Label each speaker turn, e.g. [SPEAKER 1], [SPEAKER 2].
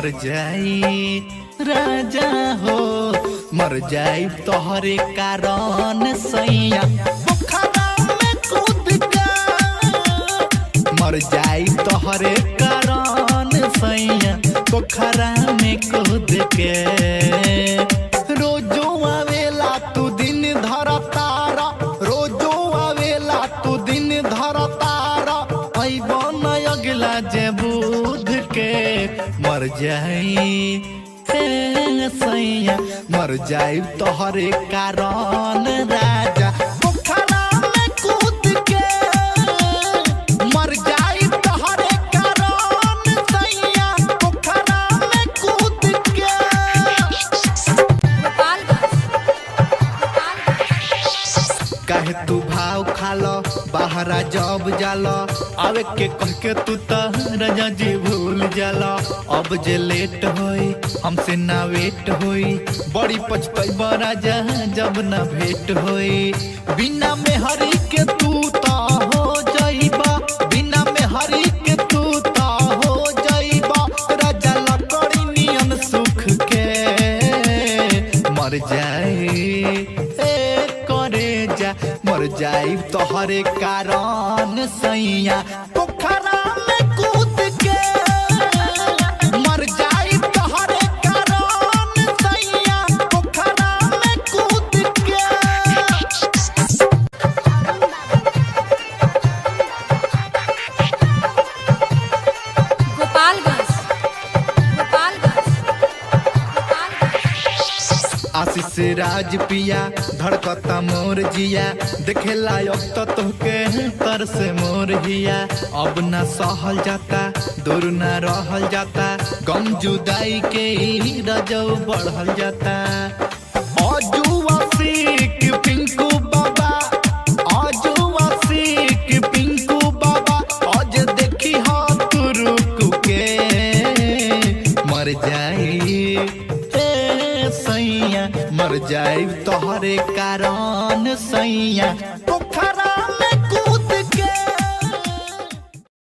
[SPEAKER 1] मर जाई राजा हो, मर जाई तोहरे कारण सैया पोखरा में कूद के, मर जाई तोहरे कारण सैया पोखरा में कूद के। रोजो आवेला तू दिन धर तारा, रोजो आवेला तू दिन धर तारा, अइबो न अगला जे बुध के। मर जाई सैया मर जाई तोहरे कारण राजा पोखरा में कूद के, मर जाई तोहरे कारण सैया पोखरा में कूद के। काहे तू भाव खालो बाहरा जब जाला, आवे के कह के तू त राजा जी भूल जाला। अब जे लेट होई हमसे ना वेट होई, बड़ी पछतैबा राजा जब ना भेंट होई। बिना में हरी के तू त हो जाइबा, बिना में हरी के तू त हो जाइबा, राजा लकड़ी नियन सुख के। मर जाई करे जा, मर जाई तोहरे कारण सैया पोखरा में कूद के, मर जाई तोहरे कारण सैया पोखरा में कूद के। आशीष राज पिया धड़कता मोर जिया, देखे लायक तो तोहके तर से मोर हिया। अब न सहल जाता दूर न रहल जाता, गम जुदाई के रजऊ बढ़ल जाता। अजुआ सीख पिंकू बाबा, अजुआ सीख पिंकू बाबा, आज देखी हो तू रुक के। मर जाई सैया मर जाई तोहरे कारण सैया।